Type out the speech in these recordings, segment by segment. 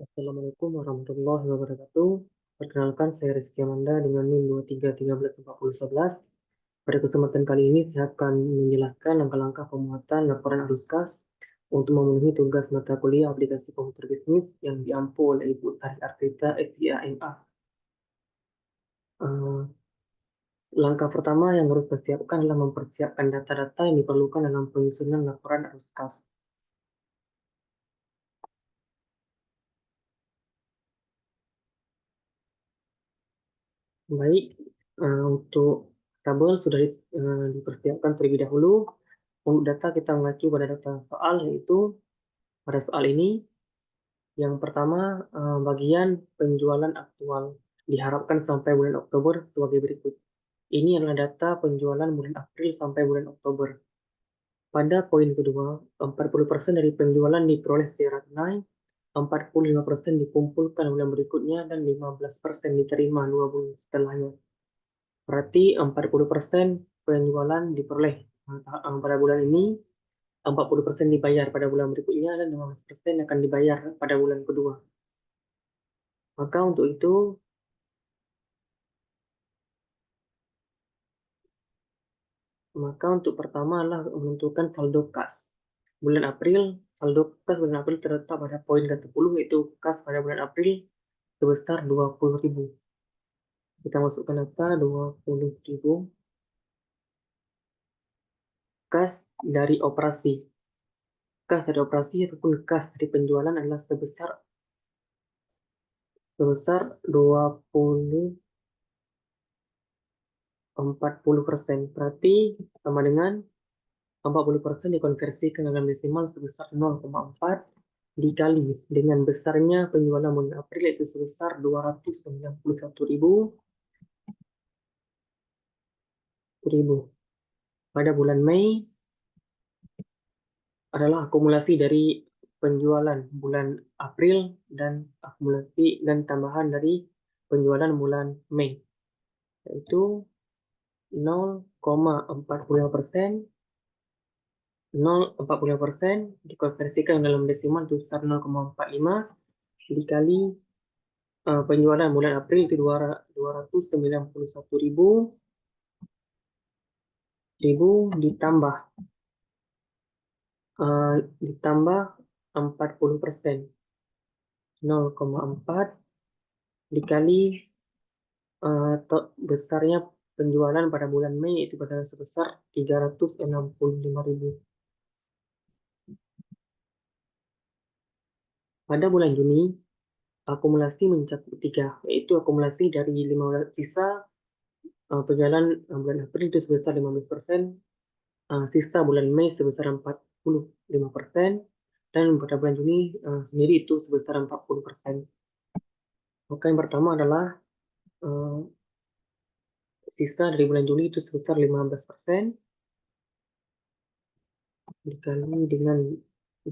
Assalamualaikum warahmatullahi wabarakatuh. Perkenalkan, saya Rizky Amanda dengan NIM 23134011. Pada kesempatan kali ini, saya akan menjelaskan langkah-langkah pemuatan laporan arus kas untuk memenuhi tugas mata kuliah aplikasi komputer bisnis yang diampu oleh Ibu Sari Artita SIA MA. Langkah pertama yang harus dipersiapkan adalah mempersiapkan data-data yang diperlukan dalam penyusunan laporan arus kas. Baik, untuk tabel sudah dipersiapkan terlebih dahulu. Untuk data kita mengacu pada data soal, yaitu pada soal ini yang pertama bagian penjualan aktual diharapkan sampai bulan Oktober sebagai berikut. Ini adalah data penjualan bulan April sampai bulan Oktober. Pada poin kedua, 40% dari penjualan diperoleh secara tunai, 45% dikumpulkan bulan berikutnya, dan 15% diterima 2 bulan setelahnya. Berarti 40% penjualan diperoleh pada bulan ini, 40% dibayar pada bulan berikutnya, dan 15% akan dibayar pada bulan kedua. Maka untuk itu, pertama adalah menentukan saldo kas. Saldo kas bulan April terletak pada poin ke-10, yaitu kas pada bulan April sebesar 20.000. Kita masukkan data 20.000. Kas dari operasi. Kas dari operasi ataupun kas dari penjualan adalah sebesar 40%. Berarti sama dengan 40% dikonversikan dalam desimal sebesar 0,4 dikali dengan besarnya penjualan bulan April, yaitu sebesar 291.000. Pada bulan Mei adalah akumulasi dari penjualan bulan April dan akumulasi dan tambahan dari penjualan bulan Mei, yaitu 0,45%. 0,45% dikonversikan dalam desimal itu sebesar 0,45 dikali penjualan bulan April itu 291.000 ditambah 40%, 0,4 dikali besarnya penjualan pada bulan Mei itu pada sebesar 365.000. Pada bulan Juni, akumulasi mencakup 3, yaitu akumulasi dari 15 sisa penjualan bulan April itu sebesar 15%, sisa bulan Mei sebesar 45%, dan pada bulan Juni sendiri itu sebesar 40%. Maka yang pertama adalah sisa dari bulan Juli itu sebesar 15% dikali dengan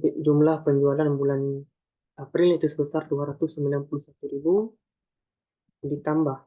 jumlah penjualan bulan April itu sebesar 291.000 ditambah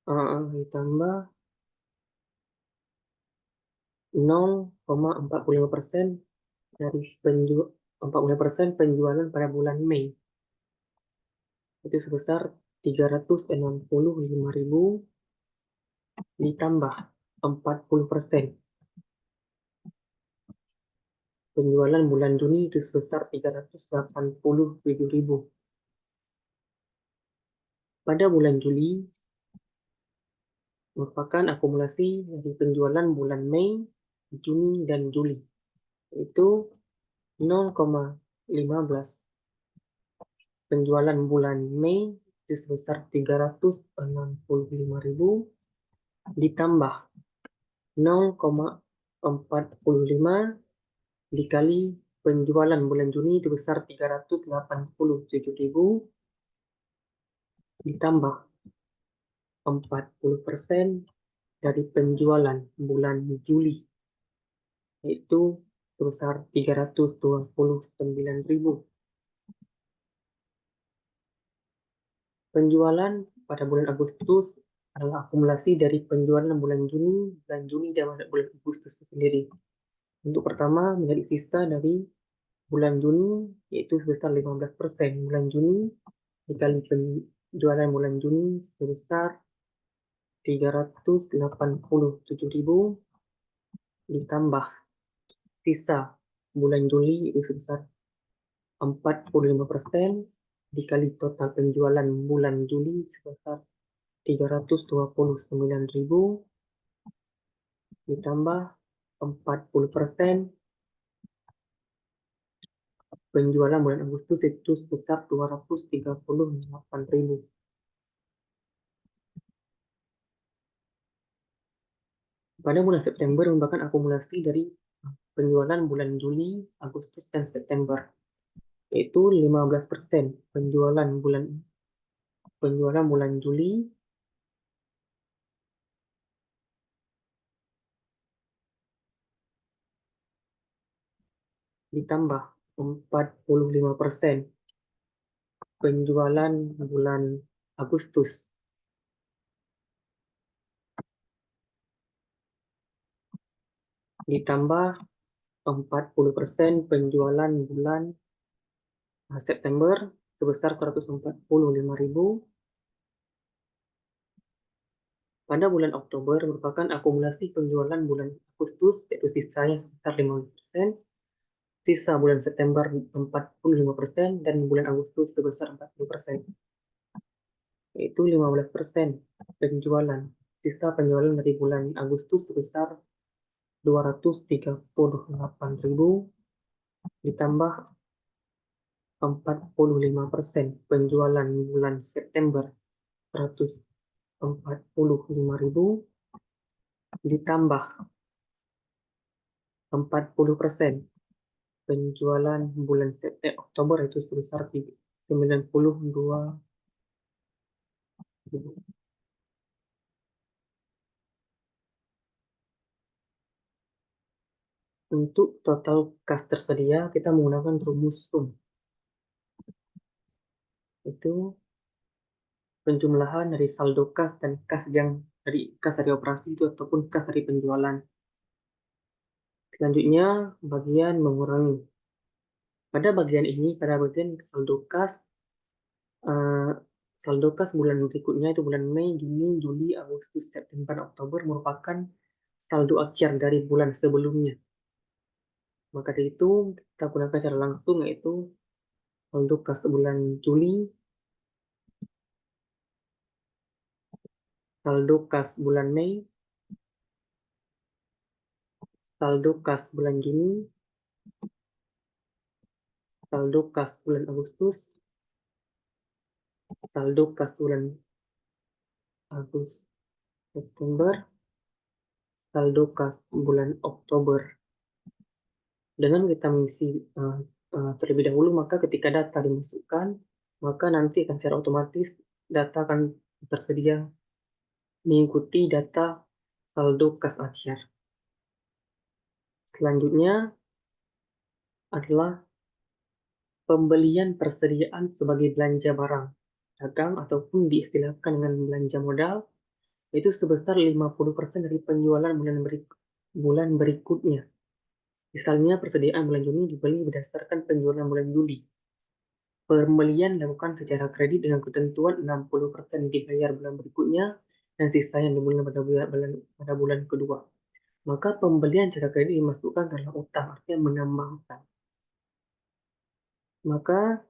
0,45% dari 40% penjualan pada bulan Mei itu sebesar 365.000 ditambah 40% penjualan bulan Juni itu sebesar 387.000. Pada bulan Juli merupakan akumulasi dari penjualan bulan Mei, Juni, dan Juli, yaitu 0,15. Penjualan bulan Mei itu sebesar 365.000 ditambah 0,45 dikali penjualan bulan Juni itu besar 387.000 ditambah 40% dari penjualan bulan Juli, yaitu sebesar 329.000. Penjualan pada bulan Agustus adalah akumulasi dari penjualan bulan Juni, dan bulan Agustus sendiri. Untuk pertama menjadi sisa dari bulan Juni yaitu sebesar 15%. Bulan Juni dikali penjualan bulan Juni sebesar 387.000 ditambah sisa bulan Juli itu sebesar 45% dikali total penjualan bulan Juli sebesar 329.000 ditambah 40% penjualan bulan Agustus itu sebesar 238.000. Pada bulan September merupakan akumulasi dari penjualan bulan Juli, Agustus, dan September, yaitu 15% penjualan bulan Juli ditambah 45% penjualan bulan Agustus ditambah 40% penjualan bulan September sebesar 145.000. Pada bulan Oktober merupakan akumulasi penjualan bulan Agustus yaitu sisanya sebesar 50%, sisa bulan September 45%, dan bulan Agustus sebesar 40%, yaitu 15% penjualan. Sisa penjualan dari bulan Agustus sebesar 238.000 ditambah 45% penjualan bulan September 145.000 ditambah 40% penjualan bulan Oktober itu sebesar 92.000. Untuk total kas tersedia kita menggunakan rumus sum, itu penjumlahan dari saldo kas dan kas dari operasi itu ataupun kas dari penjualan. Selanjutnya bagian mengurangi. Pada bagian ini, pada bagian saldo kas bulan berikutnya itu bulan Mei, Juni, Juli, Agustus, September, Oktober merupakan saldo akhir dari bulan sebelumnya. Maka dari itu kita gunakan secara langsung yaitu saldo kas bulan Juli, saldo kas bulan Mei, saldo kas bulan Juni, saldo kas bulan Agustus, saldo kas bulan September, saldo kas bulan Oktober. Dengan kita mengisi terlebih dahulu, maka ketika data dimasukkan, maka nanti akan secara otomatis data akan tersedia mengikuti data saldo kas akhir. Selanjutnya adalah pembelian persediaan sebagai belanja barang dagang ataupun diistilahkan dengan belanja modal, itu sebesar 50% dari penjualan bulan berikutnya. Misalnya persediaan bulan Juni dibeli berdasarkan penjualan bulan Juli. Pembelian dilakukan secara kredit dengan ketentuan 60% dibayar bulan berikutnya dan sisa yang dimulai pada bulan kedua. Maka pembelian secara kredit dimasukkan dalam utang, artinya menambah utang. Maka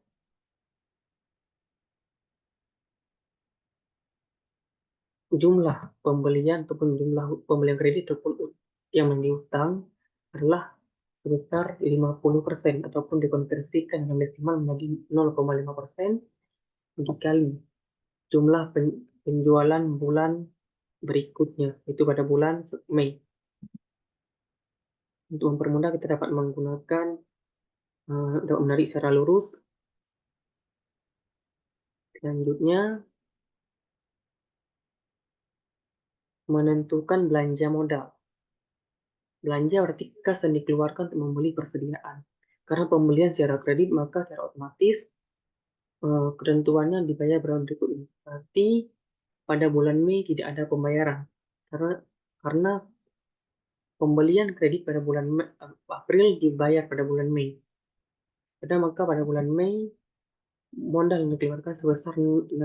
jumlah pembelian ataupun jumlah pembelian kredit ataupun yang diutang adalah sebesar 50% ataupun dikonversikan dengan desimal menjadi 0,5% dikali jumlah penjualan bulan berikutnya, itu pada bulan Mei. Untuk mempermudah kita dapat menggunakan dapat menarik secara lurus. Selanjutnya menentukan belanja modal. Belanja berarti kas yang dikeluarkan untuk membeli persediaan. Karena pembelian secara kredit, maka secara otomatis ketentuannya dibayar bulan berikutnya. Berarti pada bulan Mei tidak ada pembayaran. Karena pembelian kredit pada bulan April dibayar pada bulan Mei. Maka pada bulan Mei, modal yang dikeluarkan sebesar 60%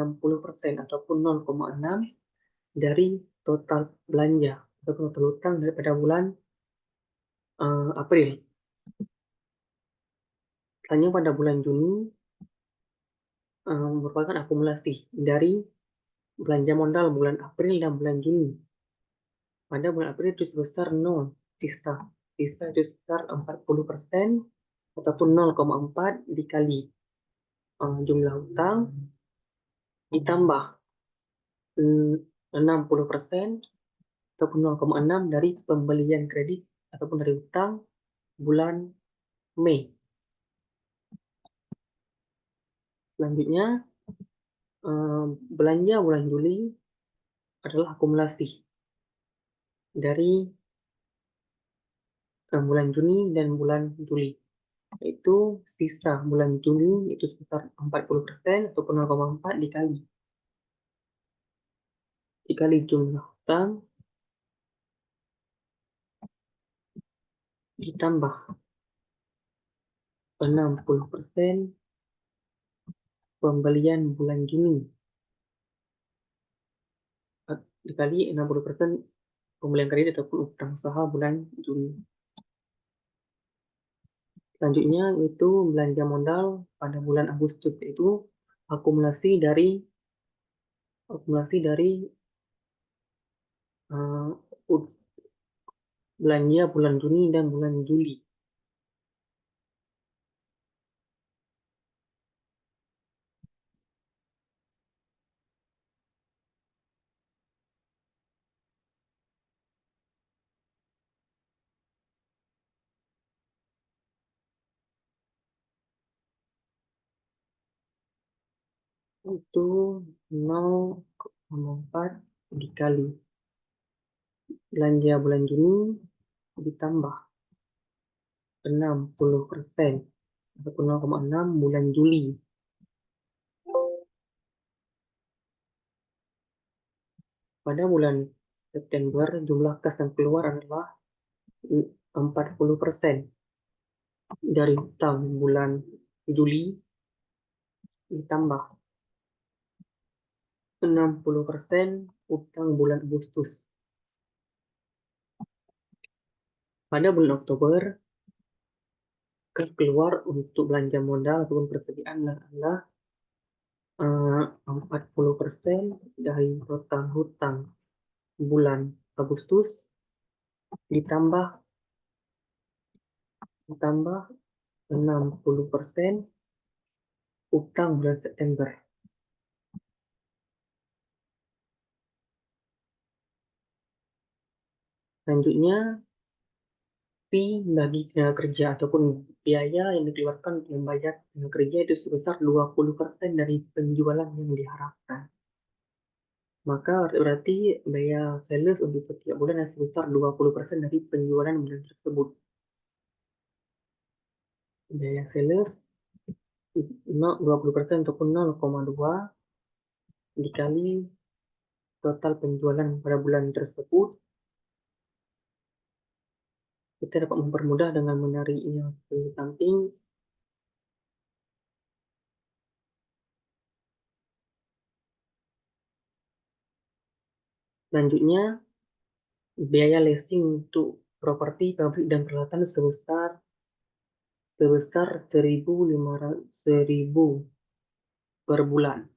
ataupun 0,6 dari total belanja atau total hutang daripada bulan April. Selanjutnya pada bulan Juni merupakan akumulasi dari belanja modal bulan April dan bulan Juni. Pada bulan April itu sebesar 0, sisa. Sisa itu sebesar 40% ataupun 0,4 dikali jumlah hutang ditambah 60% ataupun 0,6 dari pembelian kredit ataupun dari hutang bulan Mei. Selanjutnya, belanja bulan Juli adalah akumulasi dari bulan Juni dan bulan Juli. Yaitu sisa bulan Juni itu sekitar 40% ataupun 0,4 dikali jumlah hutang ditambah 60% pembelian bulan Juni dikali 60% pembelian kredit ataupun utang usaha bulan Juni. Selanjutnya itu belanja modal pada bulan Agustus, yaitu akumulasi dari uh, belanja bulan Juni dan bulan Juli. Itu 0,4 dikali belanja bulan Juni ditambah 60% ataupun 0,6 bulan Juli. Pada bulan September, jumlah kas yang keluar adalah 40% dari hutang bulan Juli ditambah 60% utang bulan Agustus. Pada bulan Oktober, kas keluar untuk belanja modal ataupun persediaan adalah 40% dari total hutang bulan Agustus ditambah 60% utang bulan September. Selanjutnya, fee bagi tenaga kerja ataupun biaya yang dikeluarkan untuk membayar tenaga kerja itu sebesar 20% dari penjualan yang diharapkan. Maka berarti biaya sales untuk setiap bulan sebesar 20% dari penjualan bulan tersebut. Biaya sales 20% ataupun 0,2 dikali total penjualan pada bulan tersebut, kita dapat mempermudah dengan menariknya ke samping. Selanjutnya, biaya leasing untuk properti, pabrik, dan peralatan sebesar 1.000 per bulan.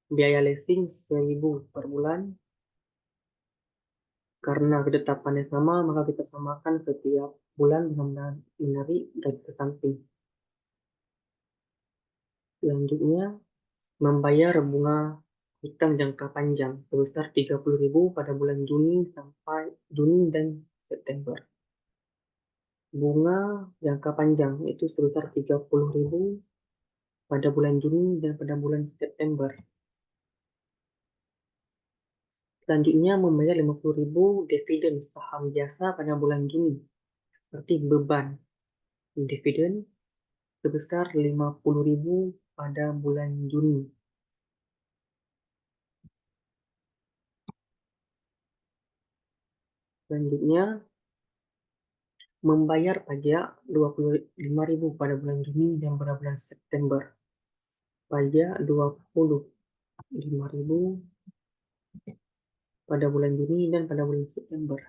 Biaya leasing 1.000 per bulan. Karena ketetapannya sama, maka kita samakan setiap bulan dengan menarik dari ke samping. Selanjutnya, membayar bunga hutang jangka panjang sebesar 30.000 pada bulan Juni dan September. Bunga jangka panjang itu sebesar 30.000 pada bulan Juni dan pada bulan September. Selanjutnya membayar 50.000 dividen saham biasa pada bulan Juni. Seperti beban dividen sebesar 50.000 pada bulan Juni. Selanjutnya, membayar pajak 25.000 pada bulan Juni dan pada bulan September. Pajak 25.000 pada bulan Juni dan pada bulan September.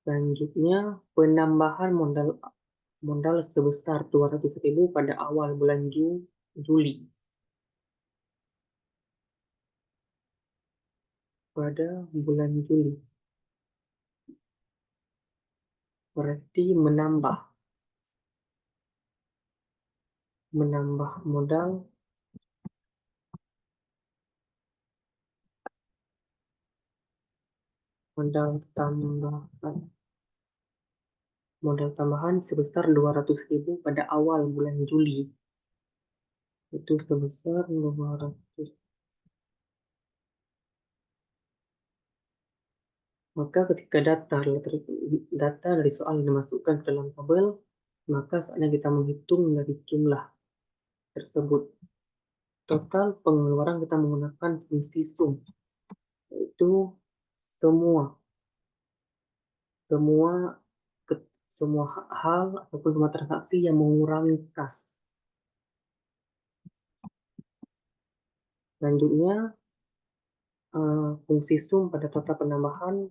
Selanjutnya, penambahan modal sebesar 200.000 pada awal bulan Juli. Pada bulan Juli. Berarti menambah modal tambahan sebesar 200.000 pada awal bulan Juli. Itu sebesar 200. Maka ketika data dari soal dimasukkan ke dalam tabel, maka saatnya kita menghitung dari jumlah tersebut. Total pengeluaran kita menggunakan fungsi sum, yaitu semua hal ataupun semua transaksi yang mengurangi kas. Selanjutnya, fungsi sum pada total penambahan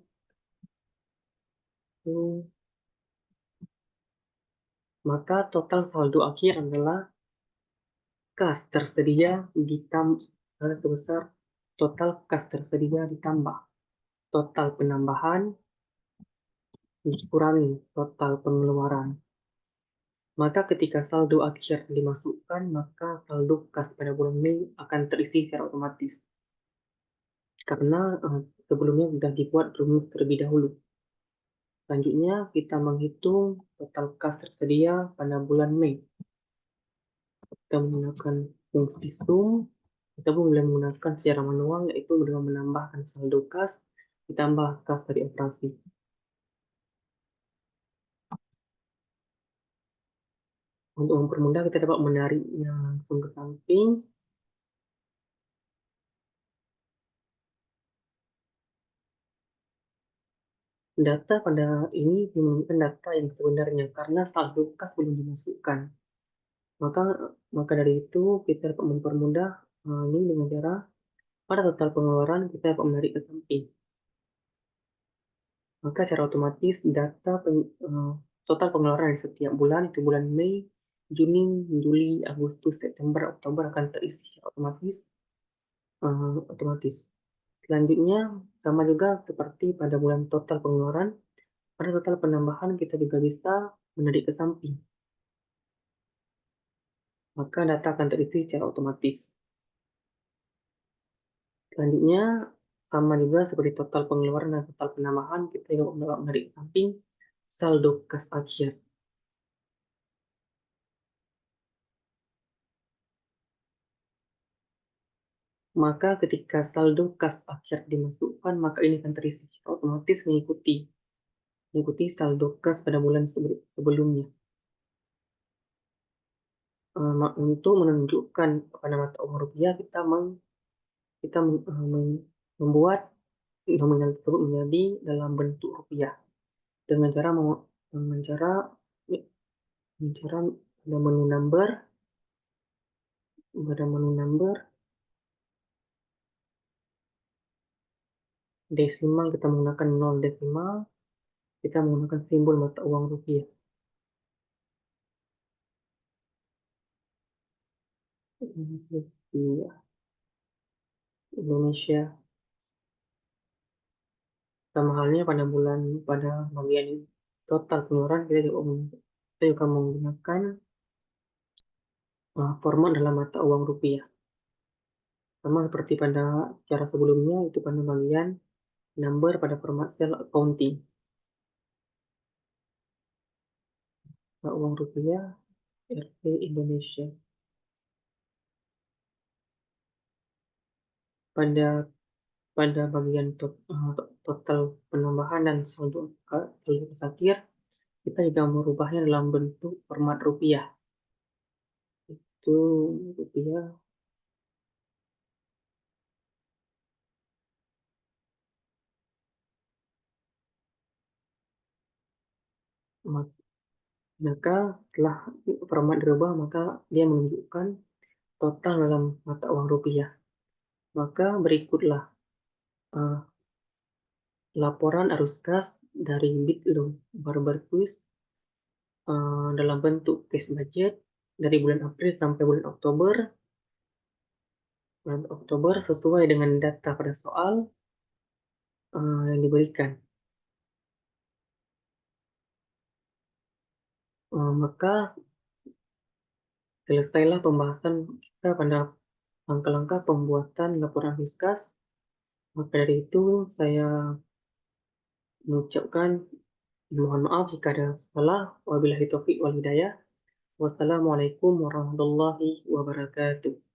itu, maka total saldo akhir adalah kas tersedia sebesar total kas tersedia ditambah total penambahan dikurangi total pengeluaran. Maka ketika saldo akhir dimasukkan, maka saldo kas pada bulan Mei akan terisi secara otomatis. Karena sebelumnya sudah dibuat rumus terlebih dahulu. Selanjutnya, kita menghitung total kas tersedia pada bulan Mei. Kita menggunakan fungsi sum, kita pun boleh menggunakan secara manual, yaitu dengan menambahkan saldo kas, ditambah kas dari operasi. Untuk mempermudah, kita dapat menariknya langsung ke samping. Data pada ini menunjukkan data yang sebenarnya karena saldo kas belum dimasukkan. Maka dari itu kita dapat mempermudah ini dengan cara pada total pengeluaran kita dapat menarik ke samping. Maka secara otomatis data total pengeluaran di setiap bulan, itu bulan Mei, Juni, Juli, Agustus, September, Oktober akan terisi secara otomatis. Selanjutnya, sama juga seperti pada bulan total pengeluaran, pada total penambahan kita juga bisa menarik ke samping. Maka data akan terisi secara otomatis. Selanjutnya, sama juga seperti total pengeluaran dan total penambahan, kita juga menarik ke samping saldo kas akhir. Maka ketika saldo kas akhir dimasukkan, maka ini akan terisi secara otomatis mengikuti saldo kas pada bulan sebelumnya. Untuk menunjukkan pada mata uang rupiah, kita membuat nominal tersebut menjadi dalam bentuk rupiah dengan cara pada menu number desimal kita menggunakan 0 desimal, kita menggunakan simbol mata uang rupiah. Indonesia. Sama halnya pada bagian total pengeluaran kita juga menggunakan format dalam mata uang rupiah. Sama seperti pada cara sebelumnya, itu pada bagian number pada format cell accounting. Mata uang rupiah RP Indonesia. Pada bagian total penambahan dan saldo akhir, kita juga merubahnya dalam bentuk format rupiah. Itu rupiah. Ma maka setelah format dirubah, maka dia menunjukkan total dalam mata uang rupiah. Maka berikutlah, eee, laporan arus kas dari Bitlo Barberquist, dalam bentuk cash budget dari bulan April sampai bulan Oktober sesuai dengan data pada soal, yang diberikan. Maka selesailah pembahasan kita pada langkah-langkah pembuatan laporan arus kas. Maka dari itu saya mengucapkan mohon maaf jika ada salah. Wabillahi taufiq wal hidayah. Wassalamualaikum warahmatullahi wabarakatuh.